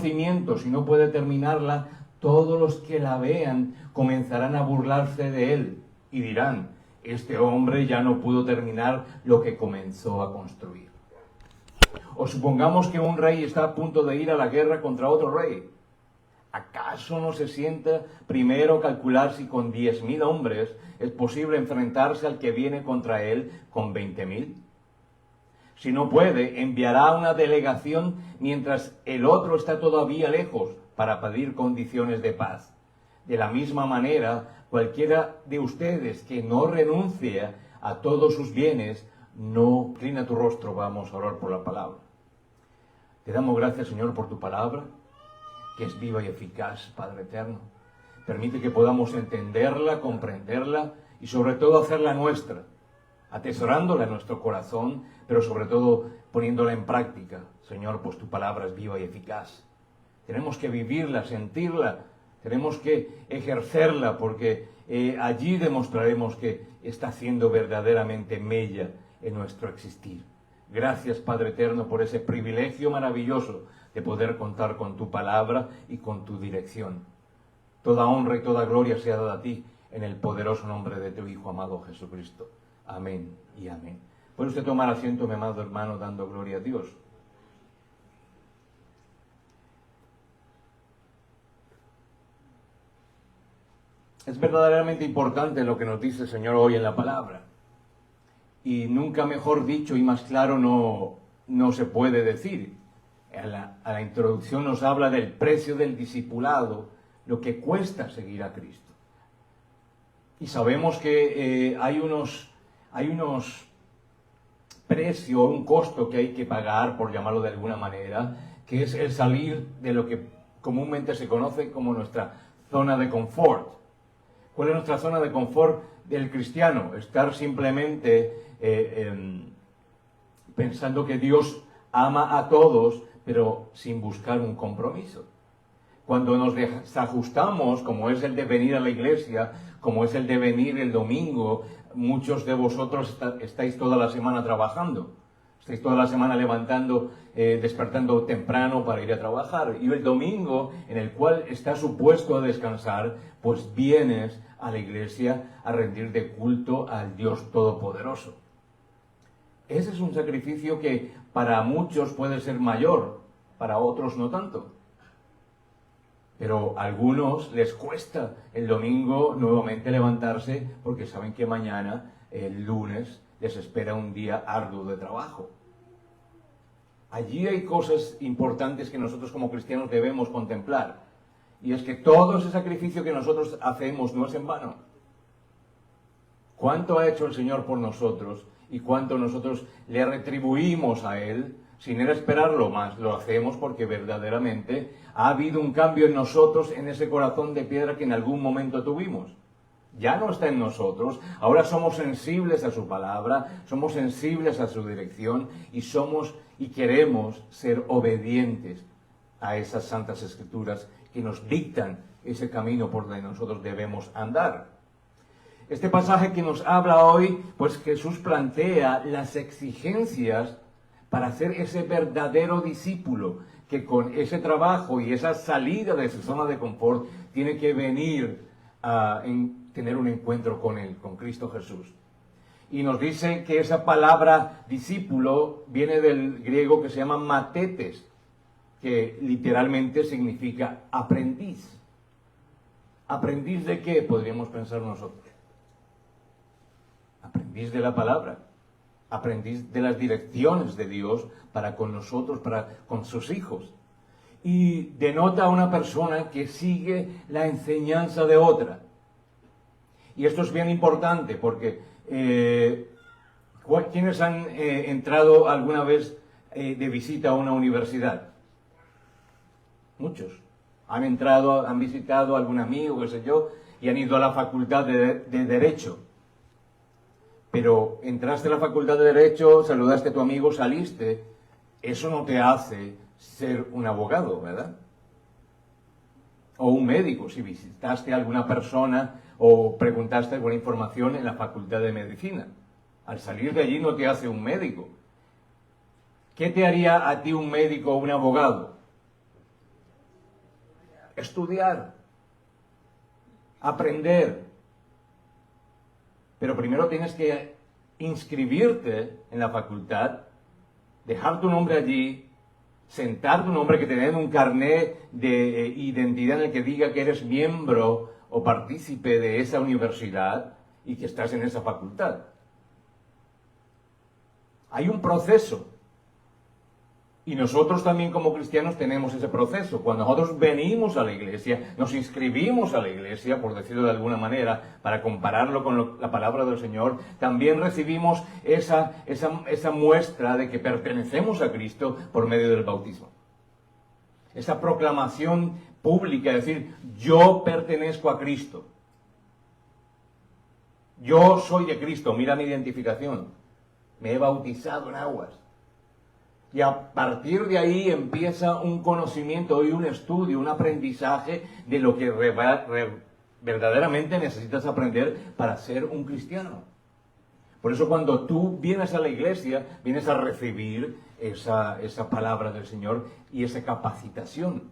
cimientos y no puede terminarla, todos los que la vean comenzarán a burlarse de él y dirán: este hombre ya no pudo terminar lo que comenzó a construir. O supongamos que un rey está a punto de ir a la guerra contra otro rey. ¿Acaso no se sienta primero calcular si con 10.000 hombres es posible enfrentarse al que viene contra él con 20.000? Si no puede, enviará una delegación mientras el otro está todavía lejos para pedir condiciones de paz. De la misma manera, cualquiera de ustedes que no renuncie a todos sus bienes, no inclina tu rostro, vamos a orar por la palabra. Te damos gracias, Señor, por tu palabra, que es viva y eficaz, Padre eterno. Permite que podamos entenderla, comprenderla y sobre todo hacerla nuestra, atesorándola en nuestro corazón, pero sobre todo poniéndola en práctica. Señor, pues tu palabra es viva y eficaz. Tenemos que vivirla, sentirla, tenemos que ejercerla, porque allí demostraremos que está haciendo verdaderamente mella en nuestro existir. Gracias, Padre eterno, por ese privilegio maravilloso de poder contar con tu palabra y con tu dirección. Toda honra y toda gloria sea dada a ti, en el poderoso nombre de tu Hijo amado Jesucristo. Amén y amén. ¿Puede usted tomar asiento, mi amado hermano, dando gloria a Dios? Es verdaderamente importante lo que nos dice el Señor hoy en la palabra. Y nunca mejor dicho y más claro no se puede decir. A la introducción nos habla del precio del discipulado, lo que cuesta seguir a Cristo. Y sabemos que hay unos precios, un costo que hay que pagar, por llamarlo de alguna manera, que es el salir de lo que comúnmente se conoce como nuestra zona de confort. ¿Cuál es nuestra zona de confort del cristiano? Estar simplemente pensando que Dios ama a todos, pero sin buscar un compromiso. Cuando nos desajustamos, como es el de venir a la iglesia, como es el de venir el domingo, muchos de vosotros estáis toda la semana trabajando. Estáis toda la semana despertando temprano para ir a trabajar. Y el domingo, en el cual estás supuesto a descansar, pues vienes a la iglesia a rendir de culto al Dios Todopoderoso. Ese es un sacrificio que para muchos puede ser mayor, para otros no tanto. Pero a algunos les cuesta el domingo nuevamente levantarse porque saben que mañana, el lunes, les espera un día arduo de trabajo. Allí hay cosas importantes que nosotros como cristianos debemos contemplar. Y es que todo ese sacrificio que nosotros hacemos no es en vano. ¿Cuánto ha hecho el Señor por nosotros y cuánto nosotros le retribuimos a Él? Sin Él esperarlo más, lo hacemos porque verdaderamente ha habido un cambio en nosotros, en ese corazón de piedra que en algún momento tuvimos. Ya no está en nosotros, ahora somos sensibles a su palabra, somos sensibles a su dirección y queremos ser obedientes a esas santas escrituras que nos dictan ese camino por donde nosotros debemos andar. Este pasaje que nos habla hoy, pues Jesús plantea las exigencias para ser ese verdadero discípulo, que con ese trabajo y esa salida de su zona de confort tiene que venir a tener un encuentro con Él, con Cristo Jesús. Y nos dice que esa palabra discípulo viene del griego que se llama matetes, que literalmente significa aprendiz. ¿Aprendiz de qué? Podríamos pensar nosotros. Aprendiz de la palabra. Aprendiz de las direcciones de Dios para con nosotros, para con sus hijos. Y denota a una persona que sigue la enseñanza de otra. Y esto es bien importante porque ¿quiénes han entrado alguna vez de visita a una universidad? Muchos. Han visitado a algún amigo, qué sé yo, y han ido a la facultad de Derecho. Pero entraste a la facultad de Derecho, saludaste a tu amigo, saliste. Eso no te hace ser un abogado, ¿verdad? O un médico, si visitaste a alguna persona o preguntaste alguna información en la facultad de Medicina. Al salir de allí no te hace un médico. ¿Qué te haría a ti un médico o un abogado? estudiar, aprender. Pero primero tienes que inscribirte en la facultad, dejar tu nombre allí, sentar tu nombre, que te den un carnet de identidad en el que diga que eres miembro o partícipe de esa universidad y que estás en esa facultad. Hay un proceso. Y nosotros también como cristianos tenemos ese proceso. Cuando nosotros venimos a la iglesia, nos inscribimos a la iglesia, por decirlo de alguna manera, para compararlo con la palabra del Señor, también recibimos esa muestra de que pertenecemos a Cristo por medio del bautismo. Esa proclamación pública, es decir, yo pertenezco a Cristo. Yo soy de Cristo, mira mi identificación. Me he bautizado en aguas. Y a partir de ahí empieza un conocimiento y un estudio, un aprendizaje de lo que verdaderamente necesitas aprender para ser un cristiano. Por eso cuando tú vienes a la iglesia, vienes a recibir esa palabra del Señor y esa capacitación.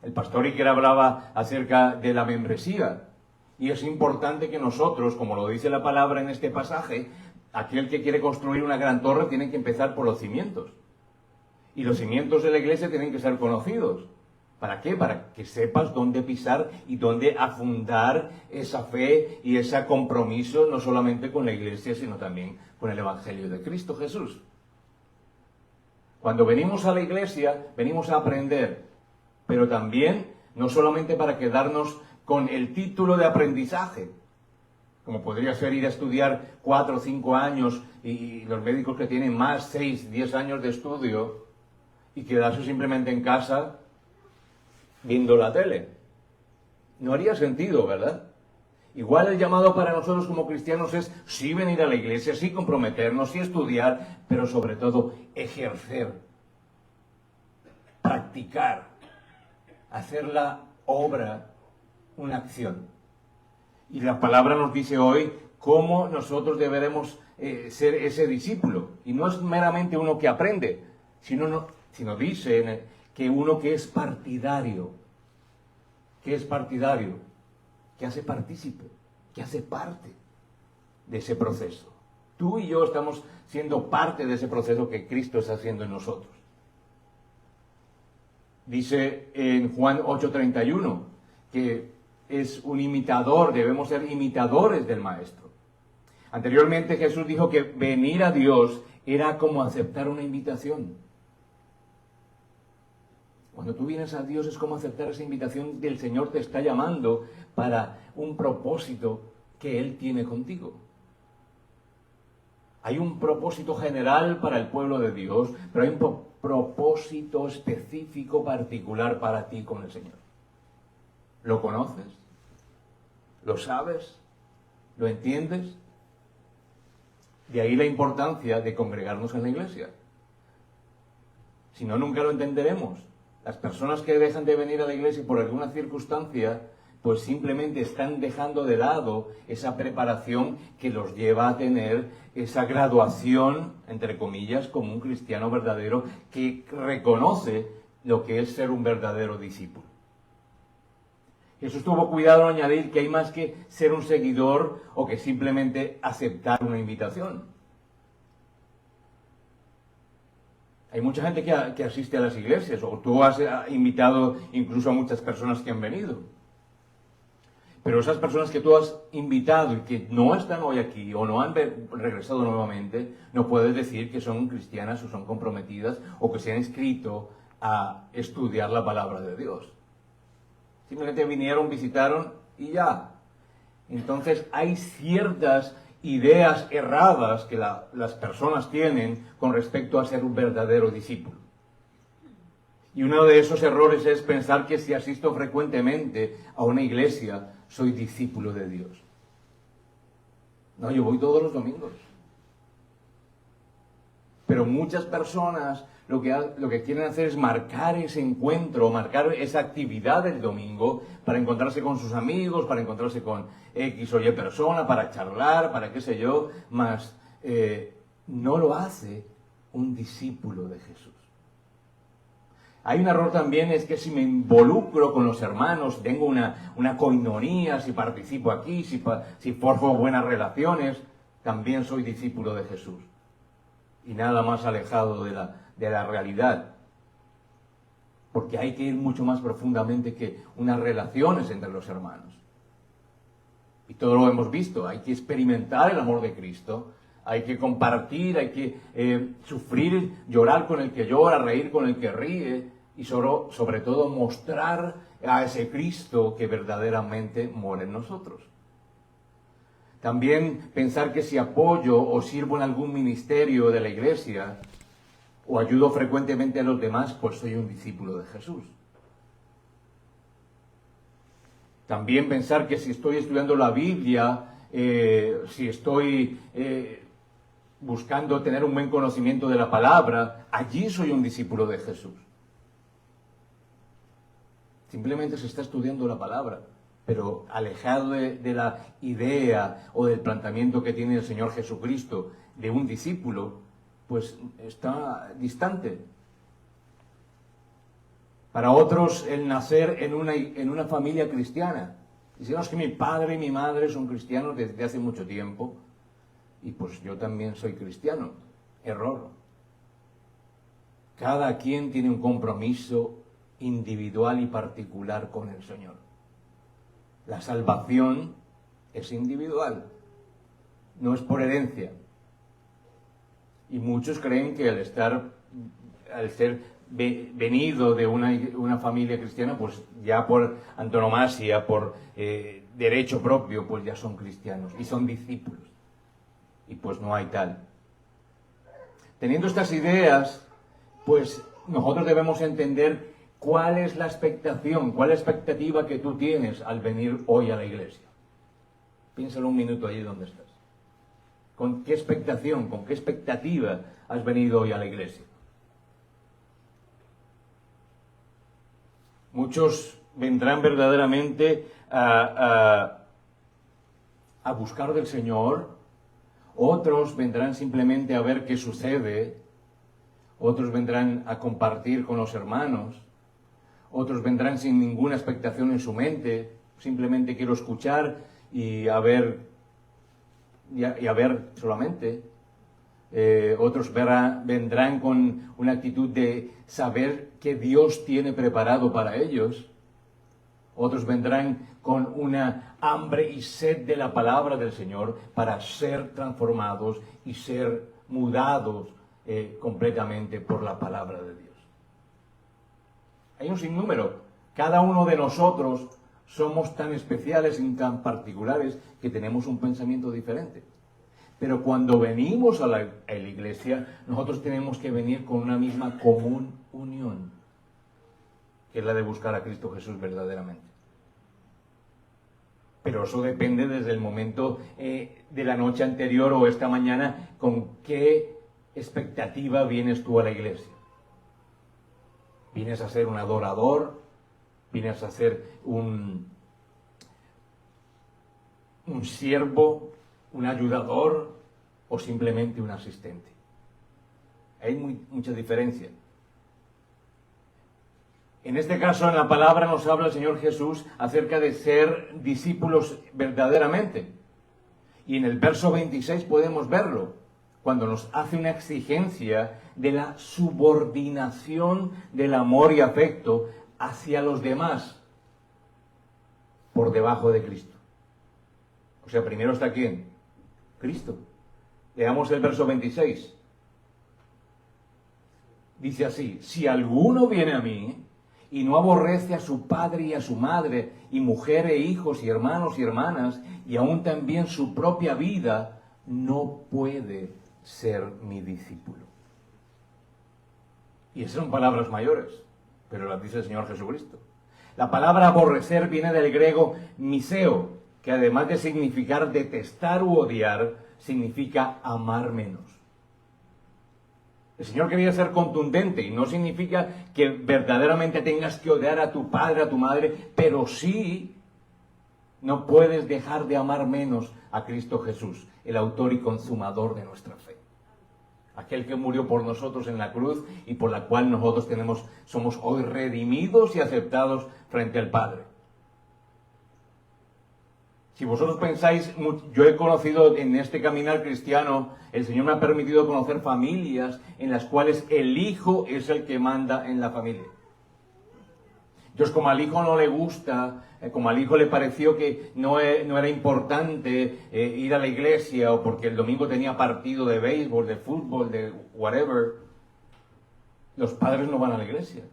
El pastor Iker hablaba acerca de la membresía. Y es importante que nosotros, como lo dice la palabra en este pasaje, aquel que quiere construir una gran torre tiene que empezar por los cimientos. Y los cimientos de la iglesia tienen que ser conocidos. ¿Para qué? Para que sepas dónde pisar y dónde afundar esa fe y ese compromiso, no solamente con la iglesia, sino también con el Evangelio de Cristo Jesús. Cuando venimos a la iglesia, venimos a aprender, pero también no solamente para quedarnos con el título de aprendizaje, como podría ser ir a estudiar 4 o 5 años y los médicos que tienen más 6, 10 años de estudio y quedarse simplemente en casa viendo la tele. No haría sentido, ¿verdad? Igual el llamado para nosotros como cristianos es sí venir a la iglesia, sí comprometernos, sí estudiar, pero sobre todo ejercer, practicar, hacer la obra una acción. Y la palabra nos dice hoy cómo nosotros deberemos ser ese discípulo. Y no es meramente uno que aprende, sino dice que uno que es partidario, que hace partícipe, que hace parte de ese proceso. Tú y yo estamos siendo parte de ese proceso que Cristo está haciendo en nosotros. Dice en Juan 8:31 que es un imitador, debemos ser imitadores del Maestro. Anteriormente Jesús dijo que venir a Dios era como aceptar una invitación. Cuando tú vienes a Dios es como aceptar esa invitación del Señor te está llamando para un propósito que Él tiene contigo. Hay un propósito general para el pueblo de Dios, pero hay un propósito específico, particular para ti con el Señor. ¿Lo conoces? ¿Lo sabes? ¿Lo entiendes? De ahí la importancia de congregarnos en la iglesia. Si no, nunca lo entenderemos. Las personas que dejan de venir a la iglesia por alguna circunstancia, pues simplemente están dejando de lado esa preparación que los lleva a tener esa graduación, entre comillas, como un cristiano verdadero que reconoce lo que es ser un verdadero discípulo. Jesús tuvo cuidado en añadir que hay más que ser un seguidor o que simplemente aceptar una invitación. Hay mucha gente que asiste a las iglesias, o tú has invitado incluso a muchas personas que han venido. Pero esas personas que tú has invitado y que no están hoy aquí o no han regresado nuevamente, no puedes decir que son cristianas o son comprometidas o que se han inscrito a estudiar la palabra de Dios. Simplemente vinieron, visitaron y ya. Entonces hay ciertas ideas erradas que las personas tienen con respecto a ser un verdadero discípulo. Y uno de esos errores es pensar que si asisto frecuentemente a una iglesia, soy discípulo de Dios. No, yo voy todos los domingos. Pero muchas personas lo que quieren hacer es marcar ese encuentro, marcar esa actividad del domingo para encontrarse con sus amigos, para encontrarse con X o Y persona, para charlar, para qué sé yo, mas no lo hace un discípulo de Jesús. Hay un error también, es que si me involucro con los hermanos, tengo una koinonía, si participo aquí, si forjo buenas relaciones, también soy discípulo de Jesús. Y nada más alejado de la realidad. Porque hay que ir mucho más profundamente que unas relaciones entre los hermanos. Y todo lo hemos visto, hay que experimentar el amor de Cristo, hay que compartir, hay que sufrir, llorar con el que llora, reír con el que ríe, y sobre todo mostrar a ese Cristo que verdaderamente mora en nosotros. También pensar que si apoyo o sirvo en algún ministerio de la iglesia, o ayudo frecuentemente a los demás, pues soy un discípulo de Jesús. También pensar que si estoy estudiando la Biblia, si estoy buscando tener un buen conocimiento de la palabra, allí soy un discípulo de Jesús. Simplemente se está estudiando la palabra, pero alejado de la idea o del planteamiento que tiene el Señor Jesucristo de un discípulo, pues está distante. Para otros, el nacer en una familia cristiana. Decimos que mi padre y mi madre son cristianos desde hace mucho tiempo, y pues yo también soy cristiano. Error. Cada quien tiene un compromiso individual y particular con el Señor. La salvación es individual, no es por herencia. Y muchos creen que al ser venido de una familia cristiana, pues ya por antonomasia, por derecho propio, pues ya son cristianos y son discípulos. Y pues no hay tal. Teniendo estas ideas, pues nosotros debemos entender cuál es la expectación, cuál es la expectativa que tú tienes al venir hoy a la iglesia. Piénsalo un minuto allí donde estás. ¿Con qué expectación, con qué expectativa has venido hoy a la iglesia? Muchos vendrán verdaderamente a buscar del Señor, otros vendrán simplemente a ver qué sucede, otros vendrán a compartir con los hermanos, otros vendrán sin ninguna expectación en su mente, simplemente quiero escuchar y a ver solamente. Otros vendrán con una actitud de saber que Dios tiene preparado para ellos. Otros vendrán con una hambre y sed de la palabra del Señor para ser transformados y ser mudados completamente por la palabra de Dios. Hay un sinnúmero. Cada uno de nosotros somos tan especiales y tan particulares que tenemos un pensamiento diferente. Pero cuando venimos a la iglesia, nosotros tenemos que venir con una misma común unión, que es la de buscar a Cristo Jesús verdaderamente. Pero eso depende desde el momento de la noche anterior o esta mañana, con qué expectativa vienes tú a la iglesia. ¿Vienes a ser un adorador? ¿Vienes a ser un siervo? ¿Un ayudador o simplemente un asistente? Hay mucha diferencia. En este caso, en la palabra nos habla el Señor Jesús acerca de ser discípulos verdaderamente. Y en el verso 26 podemos verlo, cuando nos hace una exigencia de la subordinación del amor y afecto hacia los demás por debajo de Cristo. O sea, primero está ¿quién? Cristo. Leamos el verso 26. Dice así: si alguno viene a mí y no aborrece a su padre y a su madre, y mujer e hijos y hermanos y hermanas, y aún también su propia vida, no puede ser mi discípulo. Y esas son palabras mayores, pero las dice el Señor Jesucristo. La palabra aborrecer viene del griego miseo, que además de significar detestar u odiar, significa amar menos. El Señor quería ser contundente y no significa que verdaderamente tengas que odiar a tu padre, a tu madre, pero sí no puedes dejar de amar menos a Cristo Jesús, el autor y consumador de nuestra fe. aquel que murió por nosotros en la cruz y por la cual nosotros somos hoy redimidos y aceptados frente al Padre. Si vosotros pensáis, yo he conocido en este caminar cristiano, el Señor me ha permitido conocer familias en las cuales el hijo es el que manda en la familia. Entonces, como al hijo no le gusta, como al hijo le pareció que no era importante ir a la iglesia, o porque el domingo tenía partido de béisbol, de fútbol, de whatever, los padres no van a la iglesia.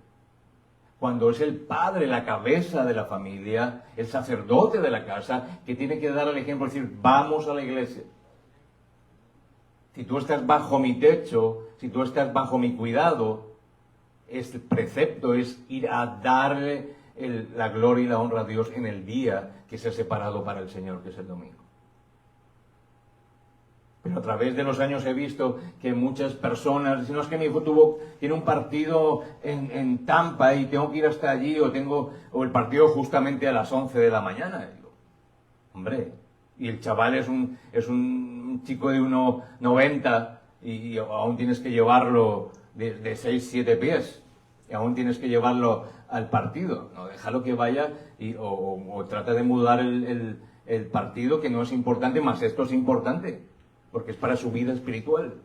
Cuando es el padre, la cabeza de la familia, el sacerdote de la casa, que tiene que dar el ejemplo, decir, vamos a la iglesia. Si tú estás bajo mi techo, si tú estás bajo mi cuidado, el precepto es ir a darle la gloria y la honra a Dios en el día que se ha separado para el Señor, que es el domingo. Pero a través de los años he visto que muchas personas dicen, no, es que mi hijo tiene un partido en Tampa y tengo que ir hasta allí, o el partido justamente a las 11 de la mañana. Y digo, hombre, y el chaval es un chico de 1,90 y aún tienes que llevarlo de 6, 7 pies. Y aún tienes que llevarlo al partido. No, déjalo que vaya o trata de mudar el partido, que no es importante, más esto es importante, porque es para su vida espiritual.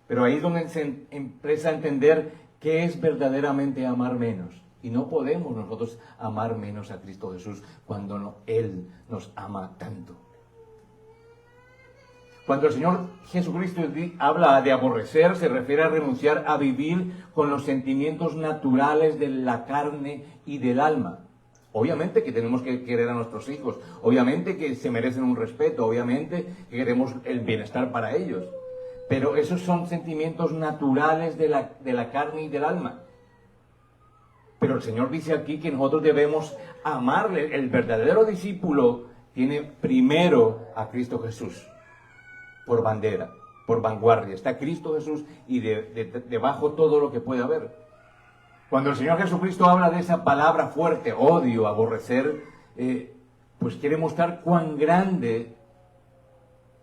Pero ahí es donde se empieza a entender qué es verdaderamente amar menos. Y no podemos nosotros amar menos a Cristo Jesús cuando Él nos ama tanto. Cuando el Señor Jesucristo habla de aborrecer, se refiere a renunciar a vivir con los sentimientos naturales de la carne y del alma. Obviamente que tenemos que querer a nuestros hijos, obviamente que se merecen un respeto, obviamente que queremos el bienestar para ellos. Pero esos son sentimientos naturales de la carne y del alma. Pero el Señor dice aquí que nosotros debemos amarle. El verdadero discípulo tiene primero a Cristo Jesús por bandera, por vanguardia. Está Cristo Jesús y debajo todo lo que puede haber. Cuando el Señor Jesucristo habla de esa palabra fuerte, odio, aborrecer, pues quiere mostrar cuán grande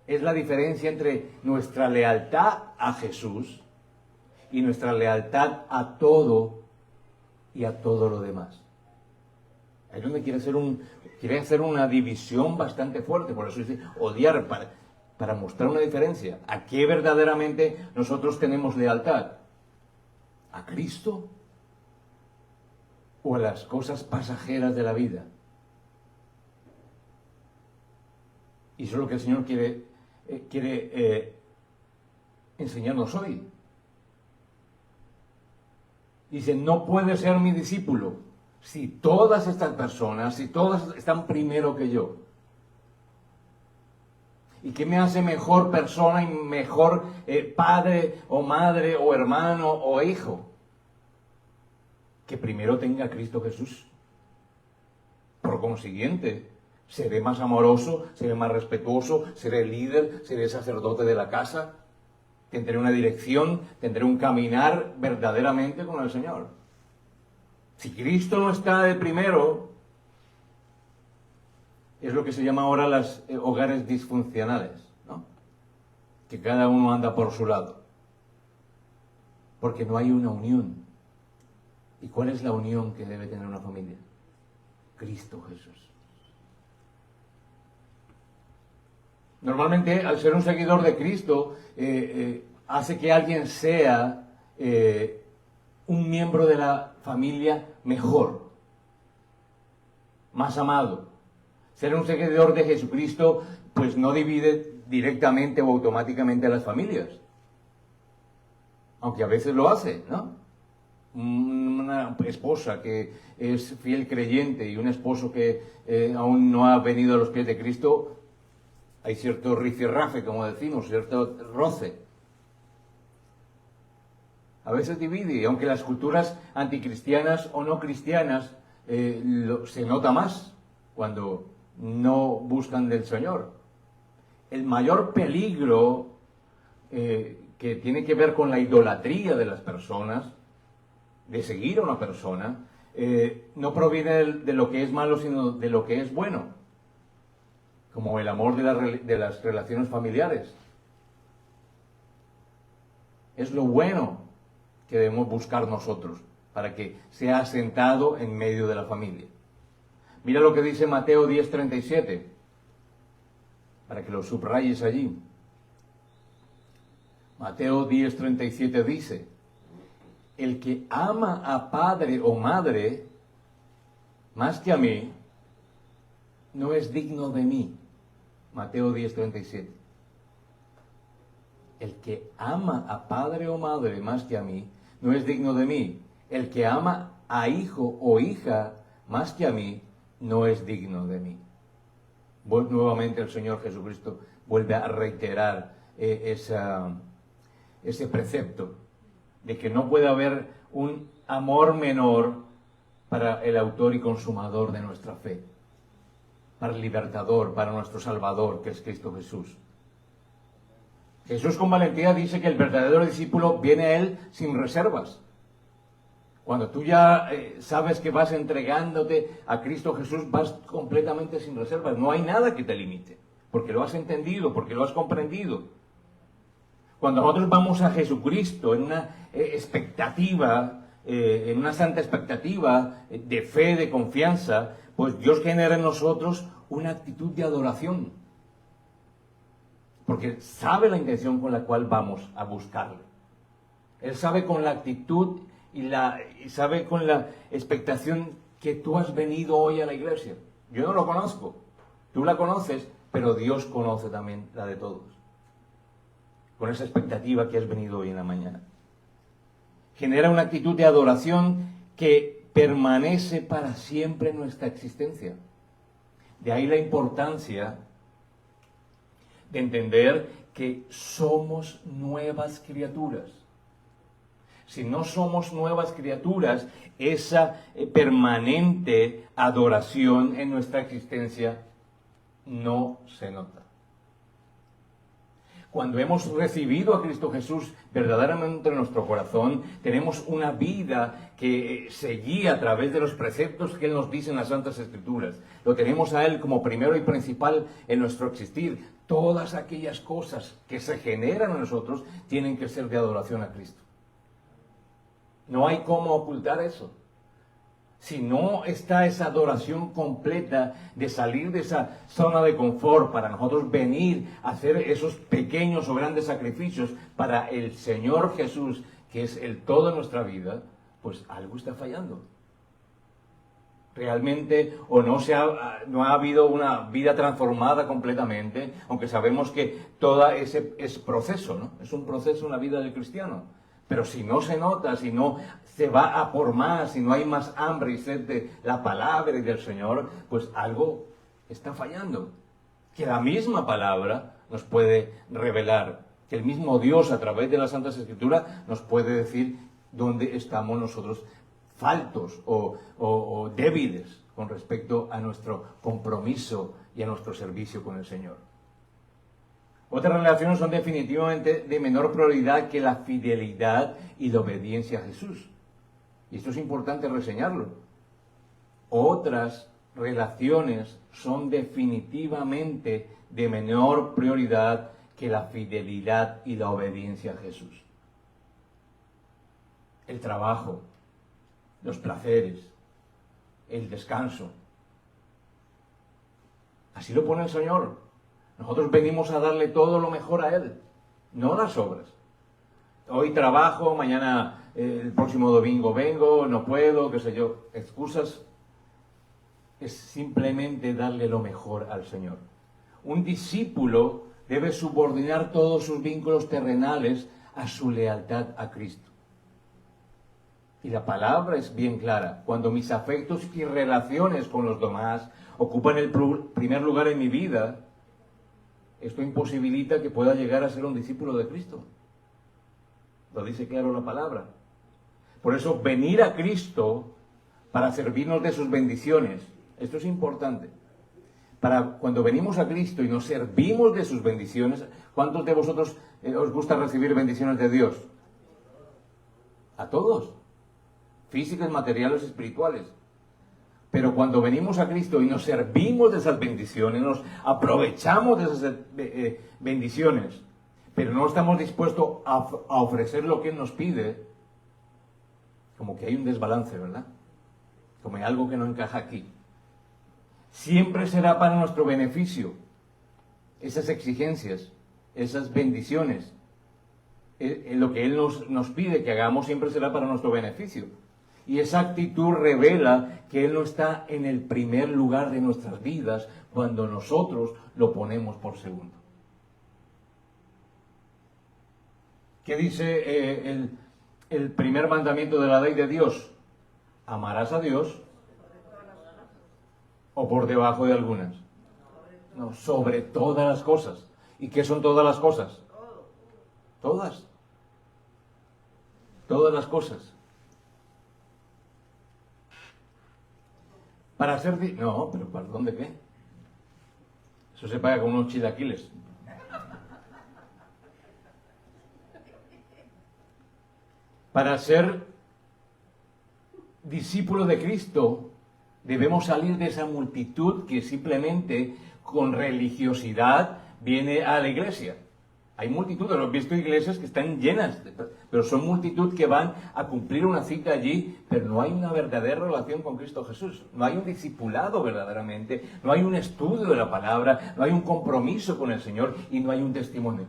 es la diferencia entre nuestra lealtad a Jesús y nuestra lealtad a todo y a todo lo demás. Ahí es donde quiere hacer una división bastante fuerte. Por eso dice odiar, para mostrar una diferencia. ¿A qué verdaderamente nosotros tenemos lealtad? ¿A Cristo o a las cosas pasajeras de la vida? Y eso es lo que el Señor quiere enseñarnos hoy. Dice, no puede ser mi discípulo si todas estas personas, si todas están primero que yo. ¿Y qué me hace mejor persona y mejor padre o madre o hermano o hijo? Que primero tenga a Cristo Jesús. Por consiguiente, seré más amoroso, seré más respetuoso, seré líder, seré sacerdote de la casa. Tendré una dirección, tendré un caminar verdaderamente con el Señor. Si Cristo no está de primero, es lo que se llama ahora los hogares disfuncionales, ¿no? Que cada uno anda por su lado. Porque no hay una unión. ¿Y cuál es la unión que debe tener una familia? Cristo Jesús. Normalmente, al ser un seguidor de Cristo, hace que alguien sea un miembro de la familia mejor, más amado. Ser un seguidor de Jesucristo, pues no divide directamente o automáticamente a las familias. Aunque a veces lo hace, ¿no? Una esposa que es fiel creyente y un esposo que aún no ha venido a los pies de Cristo, hay cierto rifirrafe, como decimos, cierto roce. A veces divide, y aunque las culturas anticristianas o no cristianas se nota más cuando no buscan del Señor. El mayor peligro que tiene que ver con la idolatría de las personas, de seguir a una persona, no proviene de lo que es malo, sino de lo que es bueno. como el amor de las relaciones familiares. Es lo bueno que debemos buscar nosotros para que sea asentado en medio de la familia. Mira lo que dice Mateo 10:37, para que lo subrayes allí. Mateo 10:37 dice: el que ama a padre o madre más que a mí, no es digno de mí. Mateo 10:37. El que ama a padre o madre más que a mí, no es digno de mí. El que ama a hijo o hija más que a mí, no es digno de mí. Nuevamente el Señor Jesucristo vuelve a reiterar ese precepto de que no puede haber un amor menor para el autor y consumador de nuestra fe, para el libertador, para nuestro Salvador, que es Cristo Jesús. Jesús con valentía dice que el verdadero discípulo viene a Él sin reservas. Cuando tú ya sabes que vas entregándote a Cristo Jesús, vas completamente sin reservas. No hay nada que te limite, porque lo has entendido, porque lo has comprendido. Cuando nosotros vamos a Jesucristo en una expectativa, en una santa expectativa de fe, de confianza, pues Dios genera en nosotros una actitud de adoración. Porque sabe la intención con la cual vamos a buscarle. Él sabe con la actitud y sabe con la expectación que tú has venido hoy a la iglesia. Yo no lo conozco, tú la conoces, pero Dios conoce también la de todos. Con esa expectativa que has venido hoy en la mañana. Genera una actitud de adoración que permanece para siempre en nuestra existencia. De ahí la importancia de entender que somos nuevas criaturas. Si no somos nuevas criaturas, esa permanente adoración en nuestra existencia no se nota. Cuando hemos recibido a Cristo Jesús verdaderamente en nuestro corazón, tenemos una vida que se guía a través de los preceptos que Él nos dice en las Santas Escrituras. Lo tenemos a Él como primero y principal en nuestro existir. Todas aquellas cosas que se generan en nosotros tienen que ser de adoración a Cristo. No hay cómo ocultar eso. Si no está esa adoración completa de salir de esa zona de confort para nosotros venir a hacer esos pequeños o grandes sacrificios para el Señor Jesús, que es el todo de nuestra vida, pues algo está fallando. Realmente o no ha habido una vida transformada completamente, aunque sabemos que todo ese es proceso, ¿no? Es un proceso en la vida del cristiano. Pero si no se nota, si no se va a por más, si no hay más hambre y sed de la palabra y del Señor, pues algo está fallando. Que la misma palabra nos puede revelar, que el mismo Dios a través de las Santas Escrituras nos puede decir dónde estamos nosotros faltos o débiles con respecto a nuestro compromiso y a nuestro servicio con el Señor. Otras relaciones son definitivamente de menor prioridad que la fidelidad y la obediencia a Jesús. Y esto es importante reseñarlo. Otras relaciones son definitivamente de menor prioridad que la fidelidad y la obediencia a Jesús. El trabajo, los placeres, el descanso. Así lo pone el Señor. Nosotros venimos a darle todo lo mejor a Él, no las obras. Hoy trabajo, mañana el próximo domingo vengo, no puedo, qué sé yo. Excusas. Es simplemente darle lo mejor al Señor. Un discípulo debe subordinar todos sus vínculos terrenales a su lealtad a Cristo. Y la palabra es bien clara. Cuando mis afectos y relaciones con los demás ocupan el primer lugar en mi vida, esto imposibilita que pueda llegar a ser un discípulo de Cristo. Lo dice claro la palabra. Por eso, venir a Cristo para servirnos de sus bendiciones. Esto es importante. Cuando venimos a Cristo y nos servimos de sus bendiciones, ¿cuántos de vosotros os gusta recibir bendiciones de Dios? A todos. Físicas, materiales, espirituales. Pero cuando venimos a Cristo y nos servimos de esas bendiciones, nos aprovechamos de esas bendiciones, pero no estamos dispuestos a ofrecer lo que Él nos pide, como que hay un desbalance, ¿verdad? Como hay algo que no encaja aquí. Siempre será para nuestro beneficio esas exigencias, esas bendiciones. Lo que Él nos pide que hagamos siempre será para nuestro beneficio. Y esa actitud revela que Él no está en el primer lugar de nuestras vidas cuando nosotros lo ponemos por segundo. ¿Qué dice el primer mandamiento de la ley de Dios? ¿Amarás a Dios o por debajo de algunas? No, sobre todas las cosas. ¿Y qué son todas las cosas? Todas. Todas las cosas. Para ser... No, pero ¿perdón de qué? Eso se paga con unos chilaquiles. Para ser discípulo de Cristo, debemos salir de esa multitud que simplemente con religiosidad viene a la iglesia. Hay multitud, he visto iglesias que están llenas, pero son multitud que van a cumplir una cita allí, pero no hay una verdadera relación con Cristo Jesús. No hay un discipulado verdaderamente, no hay un estudio de la palabra, no hay un compromiso con el Señor y no hay un testimonio.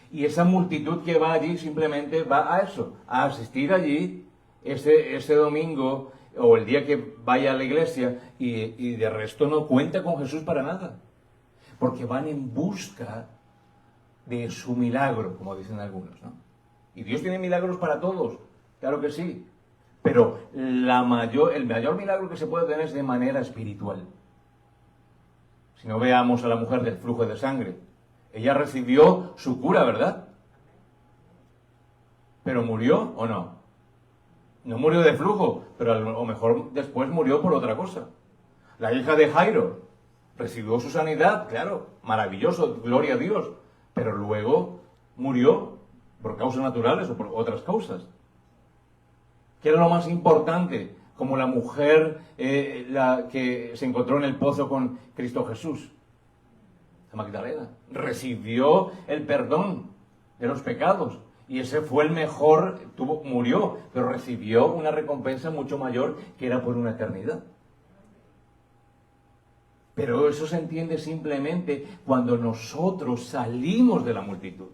Y esa multitud que va allí simplemente va a eso, a asistir allí ese domingo o el día que vaya a la iglesia y de resto no cuenta con Jesús para nada. Porque van en busca de su milagro, como dicen algunos, ¿no? Y Dios tiene milagros para todos, claro que sí. Pero el mayor milagro que se puede tener es de manera espiritual. Si no, veamos a la mujer del flujo de sangre. Ella recibió su cura, ¿verdad? ¿Pero murió o no? No murió de flujo, pero a lo mejor después murió por otra cosa. La hija de Jairo recibió su sanidad, claro, maravilloso, gloria a Dios, pero luego murió por causas naturales o por otras causas. ¿Qué era lo más importante? Como la mujer la que se encontró en el pozo con Cristo Jesús. La Magdalena recibió el perdón de los pecados y ese fue el mejor, murió, pero recibió una recompensa mucho mayor que era por una eternidad. Pero eso se entiende simplemente cuando nosotros salimos de la multitud.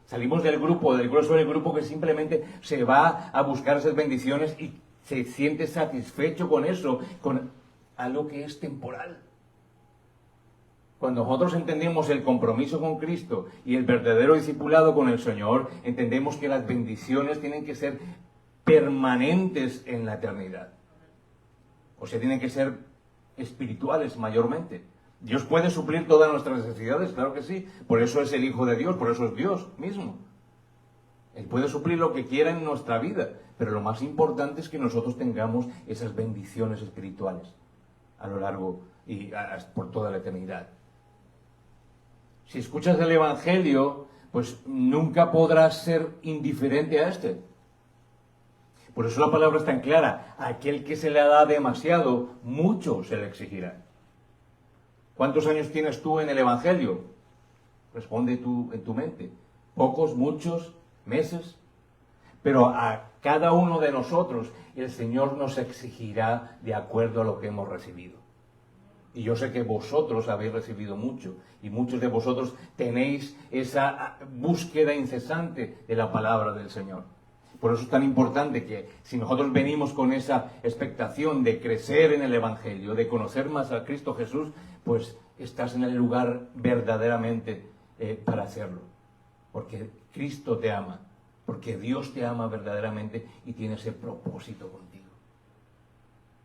Salimos del grueso del grupo que simplemente se va a buscar esas bendiciones y se siente satisfecho con eso, con algo que es temporal. Cuando nosotros entendemos el compromiso con Cristo y el verdadero discipulado con el Señor, entendemos que las bendiciones tienen que ser permanentes en la eternidad. O sea, tienen que ser espirituales mayormente. Dios puede suplir todas nuestras necesidades, claro que sí. Por eso es el Hijo de Dios, por eso es Dios mismo. Él puede suplir lo que quiera en nuestra vida, pero lo más importante es que nosotros tengamos esas bendiciones espirituales a lo largo y por toda la eternidad. Si escuchas el Evangelio, pues nunca podrás ser indiferente a este. Por eso la palabra es tan clara. Aquel que se le da demasiado, mucho se le exigirá. ¿Cuántos años tienes tú en el Evangelio? Responde tú en tu mente. ¿Pocos, muchos, meses? Pero a cada uno de nosotros el Señor nos exigirá de acuerdo a lo que hemos recibido. Y yo sé que vosotros habéis recibido mucho y muchos de vosotros tenéis esa búsqueda incesante de la palabra del Señor. Por eso es tan importante que si nosotros venimos con esa expectación de crecer en el Evangelio, de conocer más a Cristo Jesús, pues estás en el lugar verdaderamente para hacerlo. Porque Cristo te ama, porque Dios te ama verdaderamente y tiene ese propósito contigo.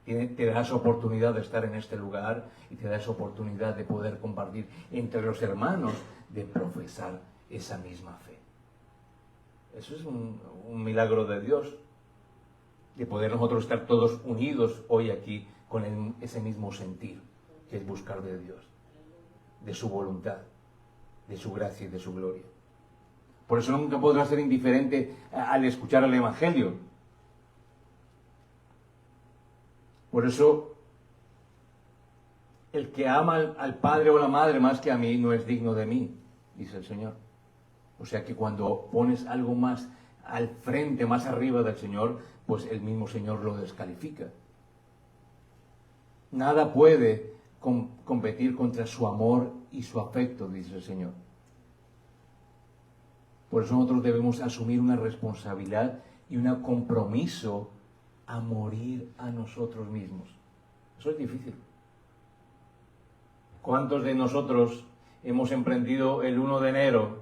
Te da esa oportunidad de estar en este lugar y te da esa oportunidad de poder compartir entre los hermanos, de profesar esa misma fe. Eso es un milagro de Dios, de poder nosotros estar todos unidos hoy aquí con ese mismo sentir, que es buscar de Dios, de su voluntad, de su gracia y de su gloria. Por eso nunca podrás ser indiferente al escuchar el Evangelio. Por eso, el que ama al padre o la madre más que a mí no es digno de mí, dice el Señor. O sea que cuando pones algo más al frente, más arriba del Señor, pues el mismo Señor lo descalifica. Nada puede competir contra su amor y su afecto, dice el Señor. Por eso nosotros debemos asumir una responsabilidad y un compromiso a morir a nosotros mismos. Eso es difícil. ¿Cuántos de nosotros hemos emprendido el 1 de enero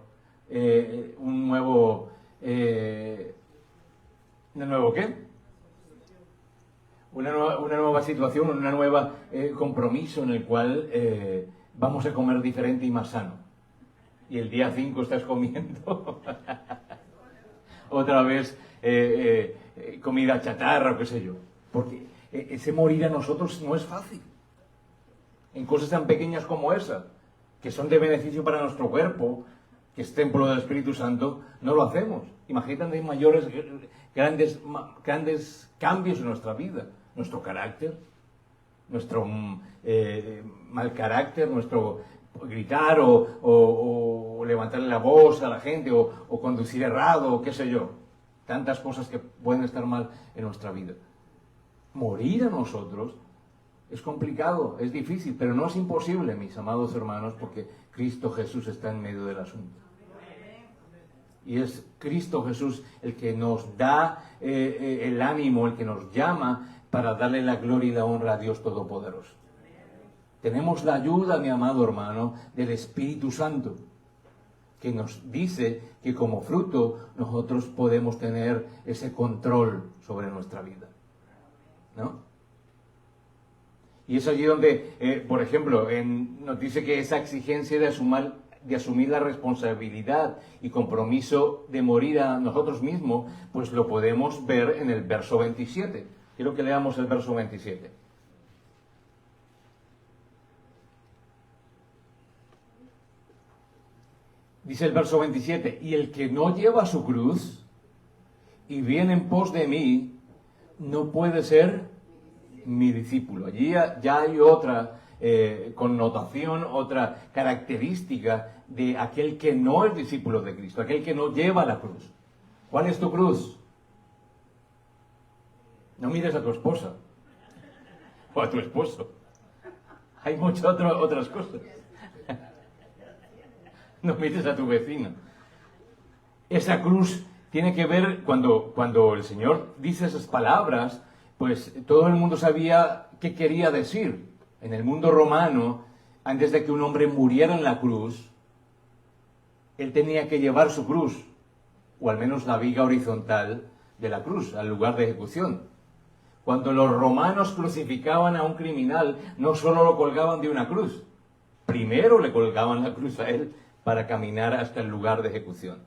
un nuevo una nueva situación, un nuevo compromiso en el cual vamos a comer diferente y más sano? Y el día 5 estás comiendo otra vez comida chatarra o qué sé yo. Porque ese morir a nosotros no es fácil. En cosas tan pequeñas como esa, que son de beneficio para nuestro cuerpo, que es templo del Espíritu Santo, no lo hacemos. Imagínate mayores, grandes cambios en nuestra vida. Nuestro carácter, nuestro mal carácter, nuestro gritar o levantarle la voz a la gente o conducir errado o qué sé yo. Tantas cosas que pueden estar mal en nuestra vida. Morir a nosotros es complicado, es difícil, pero no es imposible, mis amados hermanos, porque Cristo Jesús está en medio del asunto. Y es Cristo Jesús el que nos da el ánimo, el que nos llama para darle la gloria y la honra a Dios Todopoderoso. Tenemos la ayuda, mi amado hermano, del Espíritu Santo, que nos dice que como fruto nosotros podemos tener ese control sobre nuestra vida, ¿no? Y es allí donde, por ejemplo, nos dice que esa exigencia de asumir la responsabilidad y compromiso de morir a nosotros mismos, pues lo podemos ver en el verso 27. Quiero que leamos el verso 27. Dice el verso 27, y el que no lleva su cruz y viene en pos de mí, no puede ser mi discípulo. Allí ya hay otra connotación, otra característica de aquel que no es discípulo de Cristo, aquel que no lleva la cruz. ¿Cuál es tu cruz? No mires a tu esposa o a tu esposo. Hay muchas otras cosas. No mires a tu vecino. Esa cruz tiene que ver, cuando el Señor dice esas palabras, pues todo el mundo sabía qué quería decir. En el mundo romano, antes de que un hombre muriera en la cruz, él tenía que llevar su cruz, o al menos la viga horizontal de la cruz, al lugar de ejecución. Cuando los romanos crucificaban a un criminal, no solo lo colgaban de una cruz, primero le colgaban la cruz a él para caminar hasta el lugar de ejecución.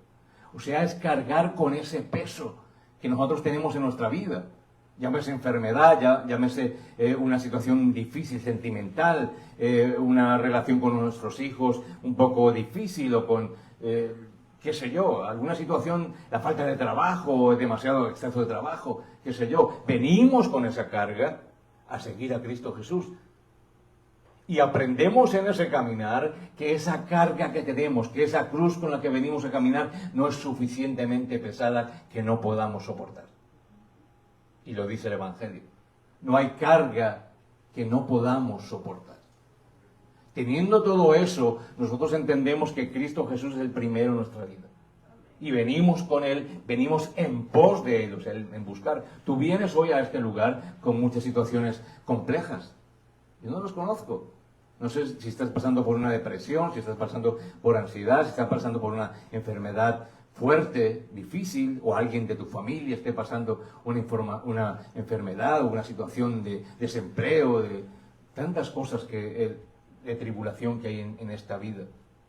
O sea, es cargar con ese peso que nosotros tenemos en nuestra vida. Llámese enfermedad, llámese una situación difícil, sentimental, una relación con nuestros hijos un poco difícil o con, qué sé yo, alguna situación, la falta de trabajo, demasiado exceso de trabajo, qué sé yo. Venimos con esa carga a seguir a Cristo Jesús. Y aprendemos en ese caminar que esa carga que tenemos, que esa cruz con la que venimos a caminar no es suficientemente pesada que no podamos soportar. Y lo dice el Evangelio. No hay carga que no podamos soportar. Teniendo todo eso, nosotros entendemos que Cristo Jesús es el primero en nuestra vida. Y venimos con Él, venimos en pos de Él, o sea, en buscar. Tú vienes hoy a este lugar con muchas situaciones complejas. Yo no los conozco. No sé si estás pasando por una depresión, si estás pasando por ansiedad, si estás pasando por una enfermedad fuerte, difícil, o alguien de tu familia esté pasando una enfermedad o una situación de desempleo, de tantas cosas de tribulación que hay en esta vida.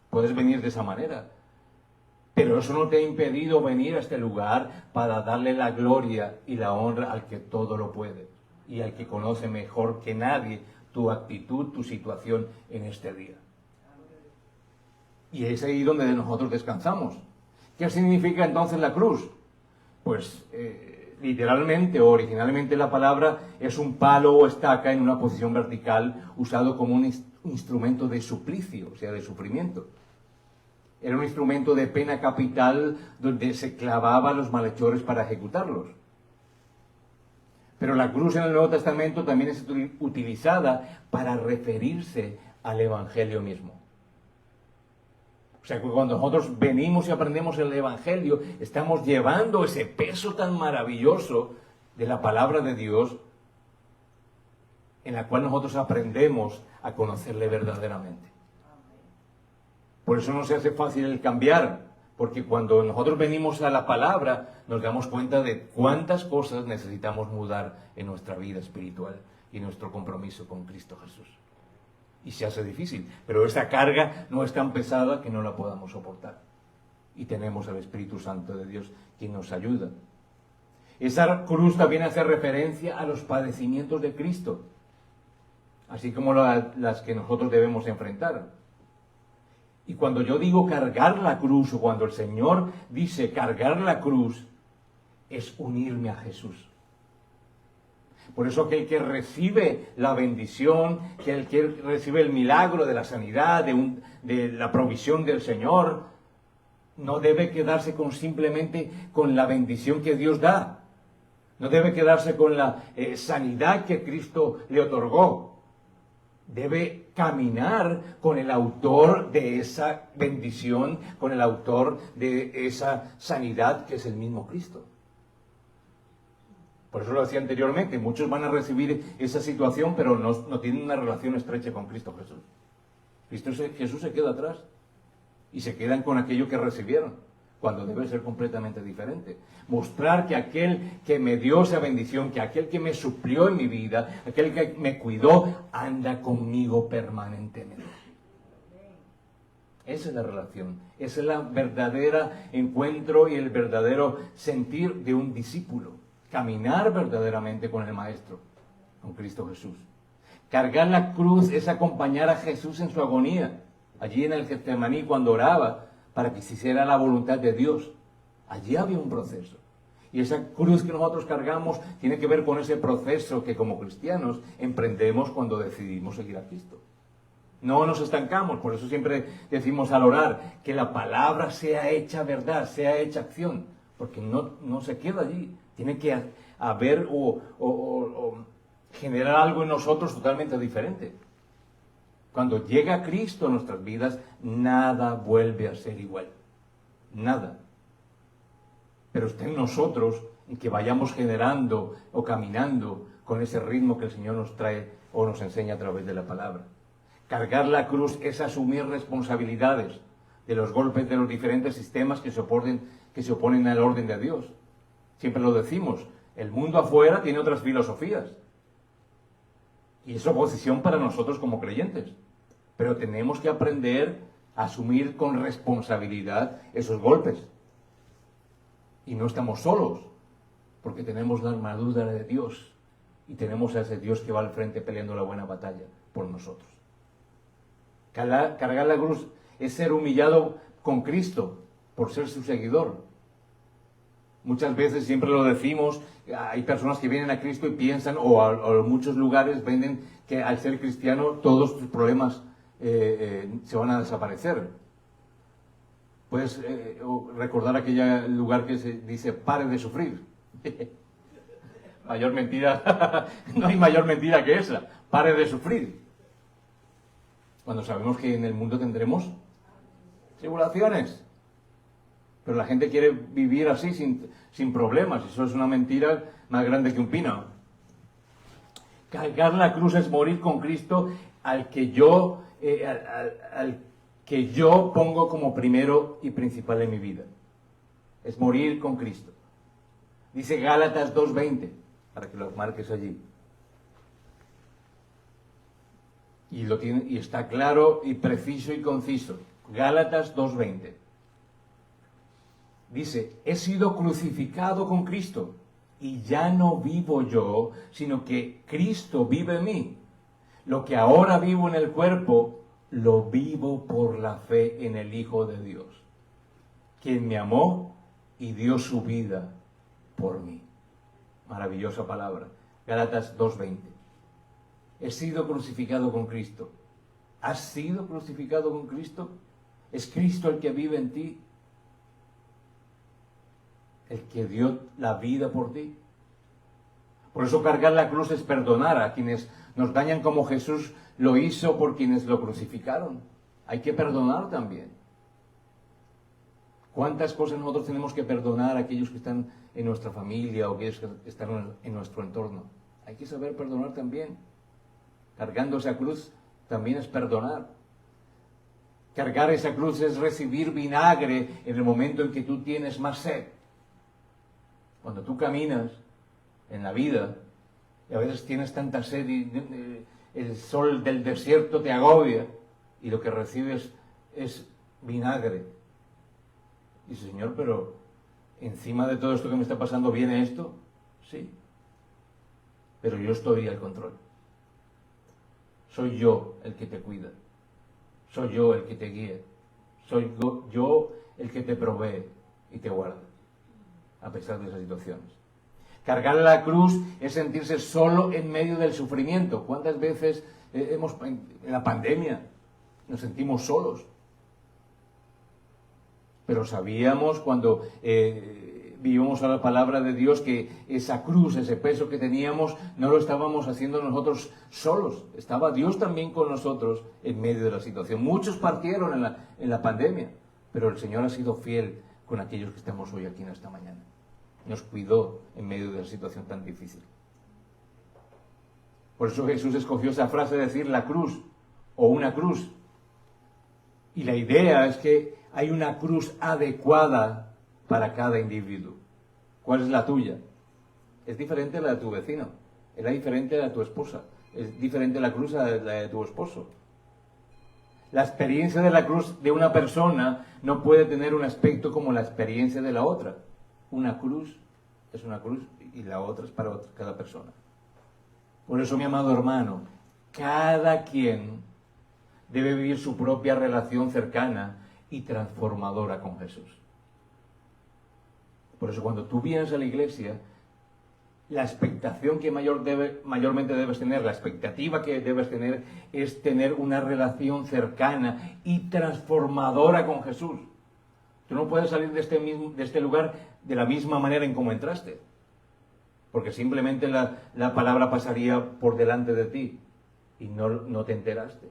Puedes venir de esa manera, pero eso no te ha impedido venir a este lugar para darle la gloria y la honra al que todo lo puede y al que conoce mejor que nadie tu actitud, tu situación en este día. Y es ahí donde nosotros descansamos. ¿Qué significa entonces la cruz? Pues literalmente o originalmente la palabra es un palo o estaca en una posición vertical usado como un instrumento de suplicio, o sea, de sufrimiento. Era un instrumento de pena capital donde se clavaba a los malhechores para ejecutarlos. Pero la cruz en el Nuevo Testamento también es utilizada para referirse al Evangelio mismo. O sea, que cuando nosotros venimos y aprendemos el Evangelio, estamos llevando ese peso tan maravilloso de la palabra de Dios, en la cual nosotros aprendemos a conocerle verdaderamente. Por eso no se hace fácil el cambiar, porque cuando nosotros venimos a la palabra, nos damos cuenta de cuántas cosas necesitamos mudar en nuestra vida espiritual y nuestro compromiso con Cristo Jesús. Y se hace difícil, pero esa carga no es tan pesada que no la podamos soportar. Y tenemos al Espíritu Santo de Dios quien nos ayuda. Esa cruz también hace referencia a los padecimientos de Cristo, así como las que nosotros debemos enfrentar. Y cuando yo digo cargar la cruz, o cuando el Señor dice cargar la cruz, es unirme a Jesús. Por eso aquel que recibe la bendición, que recibe el milagro de la sanidad, de la provisión del Señor, no debe quedarse simplemente con la bendición que Dios da. No debe quedarse con la sanidad que Cristo le otorgó. Debe caminar con el autor de esa bendición, con el autor de esa sanidad que es el mismo Cristo. Por eso lo decía anteriormente, muchos van a recibir esa situación, pero no tienen una relación estrecha con Cristo Jesús. Jesús se queda atrás y se quedan con aquello que recibieron, cuando debe ser completamente diferente. Mostrar que aquel que me dio esa bendición, que aquel que me suplió en mi vida, aquel que me cuidó, anda conmigo permanentemente. Esa es la relación, esa es la verdadera encuentro y el verdadero sentir de un discípulo. Caminar verdaderamente con el Maestro, con Cristo Jesús. Cargar la cruz es acompañar a Jesús en su agonía. Allí en el Getsemaní, cuando oraba para que se hiciera la voluntad de Dios, allí había un proceso. Y esa cruz que nosotros cargamos tiene que ver con ese proceso que como cristianos emprendemos cuando decidimos seguir a Cristo. No nos estancamos, por eso siempre decimos al orar que la palabra sea hecha verdad, sea hecha acción, porque no se queda allí. Tiene que haber o generar algo en nosotros totalmente diferente. Cuando llega Cristo a nuestras vidas, nada vuelve a ser igual. Nada. Pero está en nosotros en que vayamos generando o caminando con ese ritmo que el Señor nos trae o nos enseña a través de la palabra. Cargar la cruz es asumir responsabilidades de los golpes de los diferentes sistemas que se oponen al orden de Dios. Siempre lo decimos, el mundo afuera tiene otras filosofías. Y es oposición para nosotros como creyentes. Pero tenemos que aprender a asumir con responsabilidad esos golpes. Y no estamos solos, porque tenemos la armadura de Dios. Y tenemos a ese Dios que va al frente peleando la buena batalla por nosotros. Cargar la cruz es ser humillado con Cristo por ser su seguidor. Muchas veces, siempre lo decimos, hay personas que vienen a Cristo y piensan, o en muchos lugares venden que al ser cristiano todos tus problemas se van a desaparecer. Puedes recordar aquel lugar que se dice, pare de sufrir. Mayor mentira, no hay mayor mentira que esa, pare de sufrir. Cuando sabemos que en el mundo tendremos tribulaciones. Pero la gente quiere vivir así sin problemas. Eso es una mentira más grande que un pino. Cargar la cruz es morir con Cristo al que yo pongo como primero y principal en mi vida. Es morir con Cristo. Dice Gálatas 2:20, para que lo marques allí. Y está claro y preciso y conciso. Gálatas 2:20. Dice, he sido crucificado con Cristo, y ya no vivo yo, sino que Cristo vive en mí. Lo que ahora vivo en el cuerpo, lo vivo por la fe en el Hijo de Dios, quien me amó y dio su vida por mí. Maravillosa palabra. Gálatas 2:20. He sido crucificado con Cristo. ¿Has sido crucificado con Cristo? ¿Es Cristo el que vive en ti? ¿El que dio la vida por ti? Por eso cargar la cruz es perdonar a quienes nos dañan como Jesús lo hizo por quienes lo crucificaron. Hay que perdonar también. ¿Cuántas cosas nosotros tenemos que perdonar a aquellos que están en nuestra familia o aquellos que están en nuestro entorno? Hay que saber perdonar también. Cargando esa cruz también es perdonar. Cargar esa cruz es recibir vinagre en el momento en que tú tienes más sed. Cuando tú caminas en la vida y a veces tienes tanta sed y el sol del desierto te agobia y lo que recibes es vinagre. Y dice, Señor, pero encima de todo esto que me está pasando, ¿viene esto? Sí. Pero yo estoy al control. Soy yo el que te cuida. Soy yo el que te guía. Soy yo el que te provee y te guarda, a pesar de esas situaciones. Cargar la cruz es sentirse solo en medio del sufrimiento. ¿Cuántas veces en la pandemia nos sentimos solos? Pero sabíamos cuando vivimos a la palabra de Dios que esa cruz, ese peso que teníamos, no lo estábamos haciendo nosotros solos. Estaba Dios también con nosotros en medio de la situación. Muchos partieron en la pandemia, pero el Señor ha sido fiel con aquellos que estamos hoy aquí en esta mañana. Nos cuidó en medio de la situación tan difícil. Por eso Jesús escogió esa frase de decir la cruz o una cruz. Y la idea es que hay una cruz adecuada para cada individuo. ¿Cuál es la tuya? Es diferente a la de tu vecino, es diferente a la de tu esposa, es diferente la cruz a la de tu esposo. La experiencia de la cruz de una persona no puede tener un aspecto como la experiencia de la otra. Una cruz es una cruz y la otra es para cada persona. Por eso, mi amado hermano, cada quien debe vivir su propia relación cercana y transformadora con Jesús. Por eso cuando tú vienes a la iglesia, la expectación que mayormente debes tener, la expectativa que debes tener es tener una relación cercana y transformadora con Jesús. Tú no puedes salir de este lugar de la misma manera en como entraste, porque simplemente la palabra pasaría por delante de ti y no te enteraste.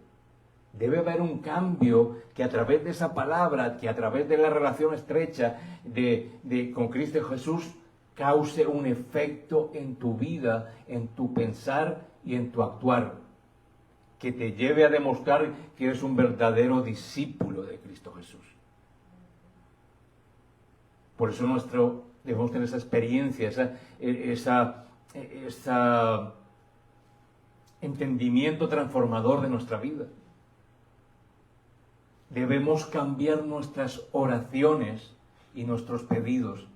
Debe haber un cambio que a través de esa palabra, que a través de la relación estrecha con Cristo Jesús, cause un efecto en tu vida, en tu pensar y en tu actuar, que te lleve a demostrar que eres un verdadero discípulo de Cristo Jesús. Por eso debemos tener esa experiencia, ese entendimiento transformador de nuestra vida. Debemos cambiar nuestras oraciones y nuestros pedidos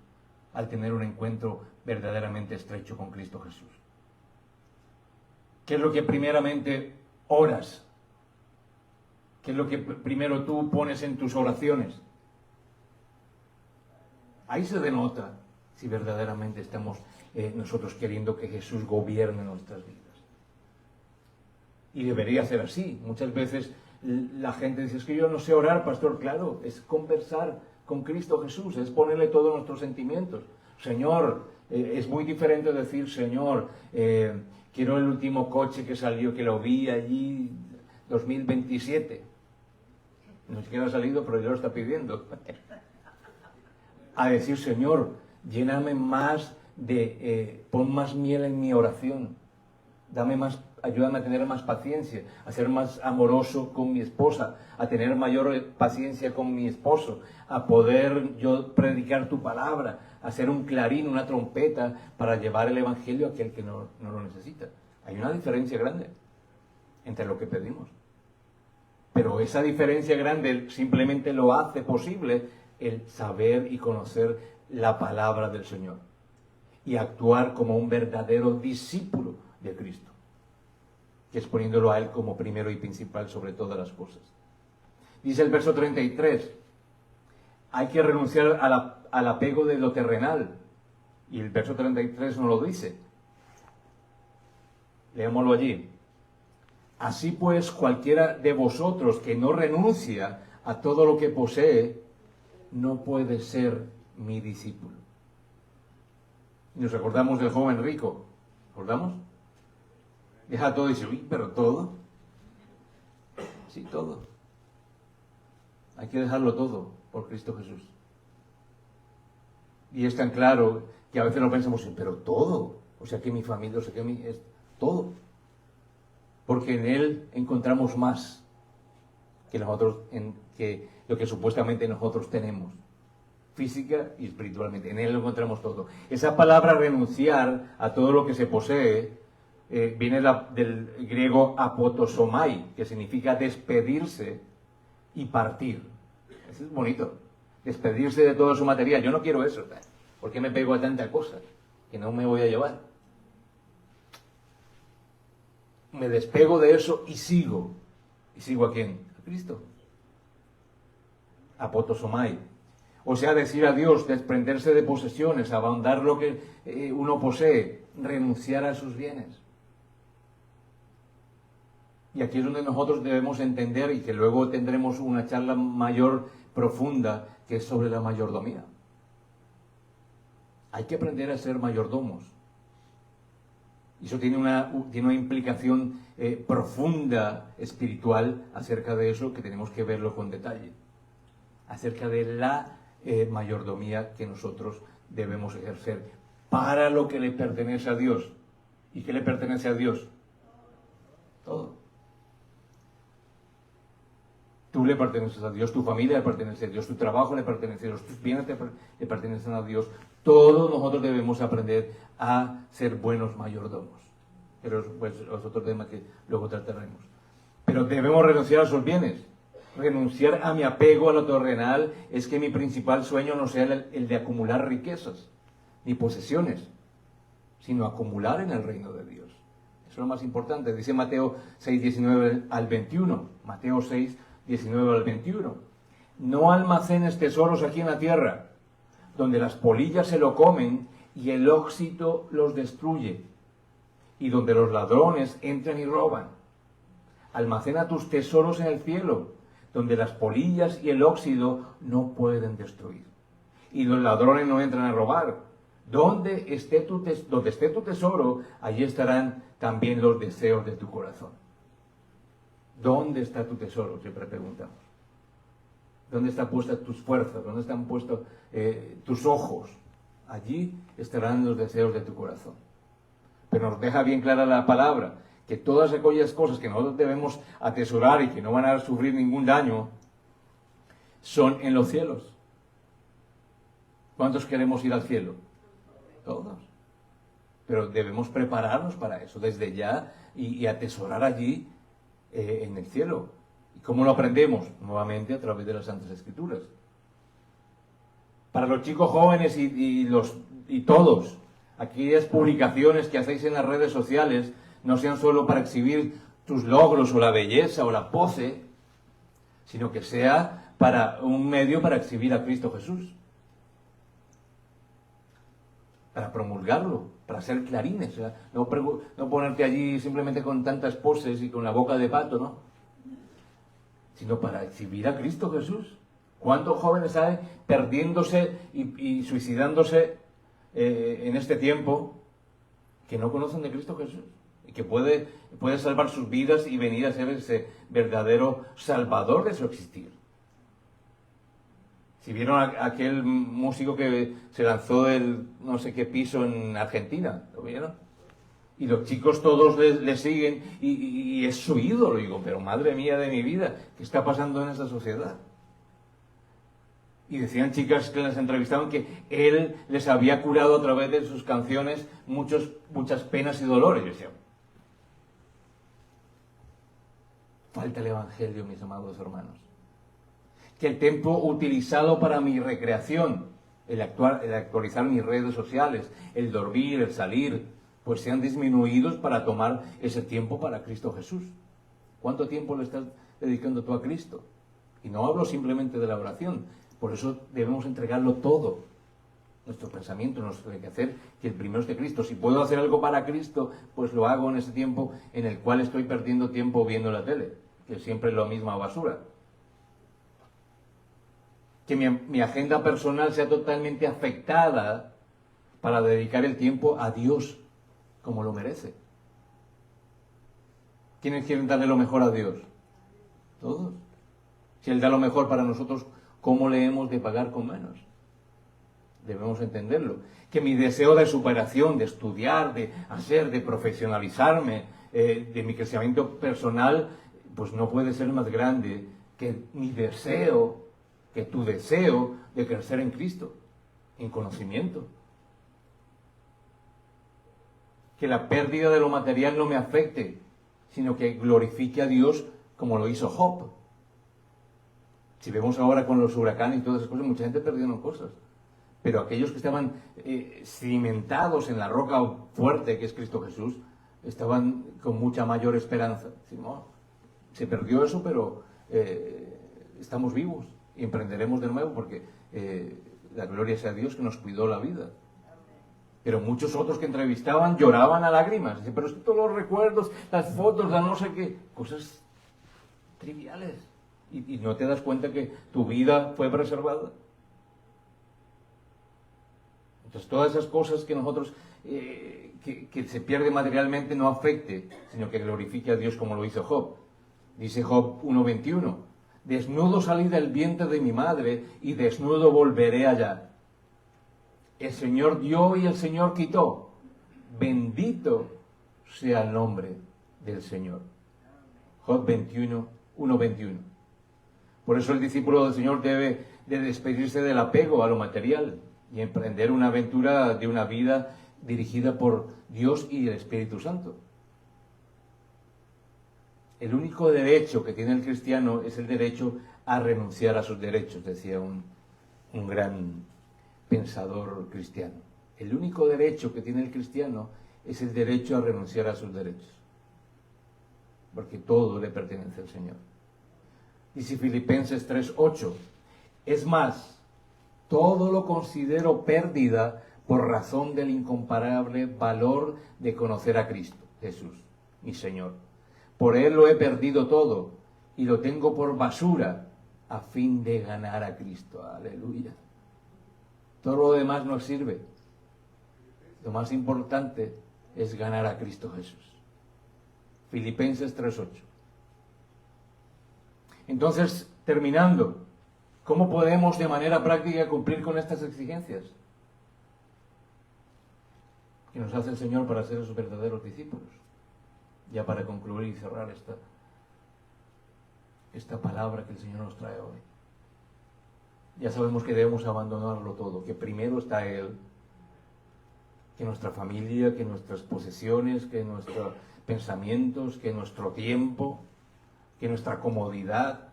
al tener un encuentro verdaderamente estrecho con Cristo Jesús. ¿Qué es lo que primeramente oras? ¿Qué es lo que primero tú pones en tus oraciones? Ahí se denota si verdaderamente estamos nosotros queriendo que Jesús gobierne nuestras vidas. Y debería ser así. Muchas veces la gente dice, es que yo no sé orar, pastor. Claro, es conversar con Cristo Jesús, es ponerle todos nuestros sentimientos. Señor, es muy diferente decir, Señor, quiero el último coche que salió, que lo vi allí, 2027. No siquiera ha salido, pero ya lo está pidiendo. A decir, Señor, lléname más pon más miel en mi oración. Ayúdame a tener más paciencia, a ser más amoroso con mi esposa, a tener mayor paciencia con mi esposo, a poder yo predicar tu palabra, a ser un clarín, una trompeta para llevar el evangelio a aquel que no lo necesita. Hay una diferencia grande entre lo que pedimos. Pero esa diferencia grande simplemente lo hace posible el saber y conocer la palabra del Señor y actuar como un verdadero discípulo de Cristo, que es poniéndolo a Él como primero y principal sobre todas las cosas. Dice el verso 33, hay que renunciar al apego de lo terrenal. Y el verso 33 nos lo dice. Leámoslo allí. Así pues, cualquiera de vosotros que no renuncia a todo lo que posee, no puede ser mi discípulo. Y nos recordamos del joven rico. ¿Recordamos? Deja todo y dice, uy, pero todo. Sí, todo. Hay que dejarlo todo por Cristo Jesús. Y es tan claro que a veces lo pensamos, pero todo. O sea que mi familia, o sea que es todo. Porque en Él encontramos más que nosotros, que lo que supuestamente nosotros tenemos. Física y espiritualmente. En Él lo encontramos todo. Esa palabra renunciar a todo lo que se posee viene del griego apotosomai, que significa despedirse y partir. Eso es bonito. Despedirse de todo su material. Yo no quiero eso. ¿Por qué me pego a tanta cosa que no me voy a llevar? Me despego de eso y sigo. ¿Y sigo a quién? A Cristo. Apotosomai. O sea, decir adiós, desprenderse de posesiones, abandonar lo que uno posee, renunciar a sus bienes. Y aquí es donde nosotros debemos entender, y que luego tendremos una charla mayor, profunda, que es sobre la mayordomía. Hay que aprender a ser mayordomos. Y eso tiene una implicación profunda, espiritual, acerca de eso, que tenemos que verlo con detalle. Acerca de la mayordomía que nosotros debemos ejercer para lo que le pertenece a Dios. ¿Y qué le pertenece a Dios? Todo. Tú le perteneces a Dios, tu familia le pertenece a Dios, tu trabajo le pertenece a Dios, tus bienes le pertenecen a Dios. Todos nosotros debemos aprender a ser buenos mayordomos. Pero pues, es otro tema que luego trataremos. Pero debemos renunciar a esos bienes. Renunciar a mi apego a lo terrenal es que mi principal sueño no sea el de acumular riquezas ni posesiones, sino acumular en el reino de Dios. Eso es lo más importante. Dice Mateo 6, 19 al 21. Mateo 6, 19 al 21. No almacenes tesoros aquí en la tierra, donde las polillas se lo comen y el óxido los destruye, y donde los ladrones entran y roban. Almacena tus tesoros en el cielo, donde las polillas y el óxido no pueden destruir, y los ladrones no entran a robar. Donde esté tu tesoro, allí estarán también los deseos de tu corazón. ¿Dónde está tu tesoro? Siempre preguntamos. ¿Dónde están puestas tus fuerzas? ¿Dónde están puestos tus ojos? Allí estarán los deseos de tu corazón. Pero nos deja bien clara la palabra, que todas aquellas cosas que nosotros debemos atesorar y que no van a sufrir ningún daño, son en los cielos. ¿Cuántos queremos ir al cielo? Todos. Pero debemos prepararnos para eso desde ya y atesorar allí en el cielo. ¿Y cómo lo aprendemos? Nuevamente a través de las Santas Escrituras. Para los chicos jóvenes y todos, aquellas publicaciones que hacéis en las redes sociales no sean solo para exhibir tus logros o la belleza o la pose, sino que sea para un medio para exhibir a Cristo Jesús, para promulgarlo, para ser clarines, ¿verdad? No ponerte allí simplemente con tantas poses y con la boca de pato, ¿no? Sino para exhibir a Cristo Jesús. ¿Cuántos jóvenes hay perdiéndose y suicidándose en este tiempo que no conocen de Cristo Jesús? Y que puede salvar sus vidas y venir a ser ese verdadero salvador de su existir. Si vieron aquel músico que se lanzó del no sé qué piso en Argentina, ¿lo vieron? Y los chicos todos le siguen y es su ídolo. Digo, pero madre mía de mi vida, ¿qué está pasando en esta sociedad? Y decían chicas que les entrevistaban que él les había curado a través de sus canciones muchas penas y dolores. Yo decía, falta el Evangelio, mis amados hermanos. Que el tiempo utilizado para mi recreación, el actualizar mis redes sociales, el dormir, el salir, pues sean disminuidos para tomar ese tiempo para Cristo Jesús. ¿Cuánto tiempo le estás dedicando tú a Cristo? Y no hablo simplemente de la oración, por eso debemos entregarlo todo. nuestro pensamiento, nuestro quehacer, que el primero es de Cristo. Si puedo hacer algo para Cristo, pues lo hago en ese tiempo en el cual estoy perdiendo tiempo viendo la tele, que siempre es la misma basura. Que mi agenda personal sea totalmente afectada para dedicar el tiempo a Dios como lo merece. ¿Quiénes quieren darle lo mejor a Dios? Todos. Si Él da lo mejor para nosotros, ¿cómo le hemos de pagar con menos? Debemos entenderlo. Que mi deseo de superación, de estudiar, de hacer, de profesionalizarme, de mi crecimiento personal, pues no puede ser más grande que mi deseo, que tu deseo de crecer en Cristo, en conocimiento. Que la pérdida de lo material no me afecte, sino que glorifique a Dios como lo hizo Job. Si vemos ahora con los huracanes y todas esas cosas, mucha gente perdieron cosas. Pero aquellos que estaban cimentados en la roca fuerte que es Cristo Jesús, estaban con mucha mayor esperanza. No, se perdió eso, pero estamos vivos y emprenderemos de nuevo porque la gloria sea a Dios que nos cuidó la vida. Pero muchos otros que entrevistaban lloraban a lágrimas. Dicen, pero es que todos los recuerdos, las fotos, la no sé qué, cosas triviales. Y no te das cuenta que tu vida fue preservada. Entonces todas esas cosas que nosotros, que se pierde materialmente no afecte, sino que glorifique a Dios como lo hizo Job. Dice Job 1:21, desnudo salí del vientre de mi madre y desnudo volveré allá. El Señor dio y el Señor quitó. Bendito sea el nombre del Señor. Job 1:21. Por eso el discípulo del Señor debe de despedirse del apego a lo material y emprender una aventura de una vida dirigida por Dios y el Espíritu Santo. El único derecho que tiene el cristiano es el derecho a renunciar a sus derechos, decía un gran pensador cristiano. El único derecho que tiene el cristiano es el derecho a renunciar a sus derechos, porque todo le pertenece al Señor. Dice Filipenses 3:8, es más, todo lo considero pérdida por razón del incomparable valor de conocer a Cristo, Jesús, mi Señor. Por Él lo he perdido todo y lo tengo por basura a fin de ganar a Cristo. Aleluya. Todo lo demás no sirve. Lo más importante es ganar a Cristo Jesús. Filipenses 3:8. Entonces, terminando, ¿cómo podemos de manera práctica cumplir con estas exigencias que nos hace el Señor para ser sus verdaderos discípulos? Ya para concluir y cerrar esta palabra que el Señor nos trae hoy. Ya sabemos que debemos abandonarlo todo, que primero está Él, que nuestra familia, que nuestras posesiones, que nuestros pensamientos, que nuestro tiempo, que nuestra comodidad,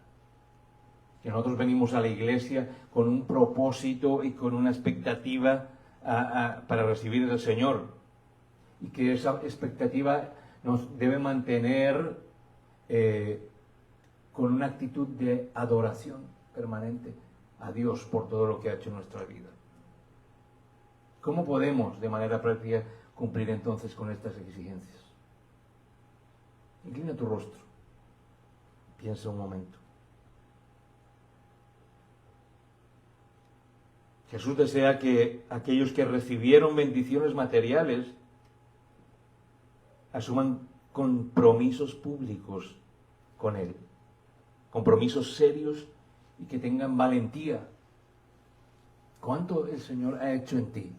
que nosotros venimos a la iglesia con un propósito y con una expectativa para recibir del Señor, y que esa expectativa nos debe mantener con una actitud de adoración permanente a Dios por todo lo que ha hecho en nuestra vida. ¿Cómo podemos de manera práctica cumplir entonces con estas exigencias? Inclina tu rostro. Piensa un momento. Jesús desea que aquellos que recibieron bendiciones materiales asuman compromisos públicos con Él, compromisos serios y que tengan valentía. ¿Cuánto el Señor ha hecho en ti?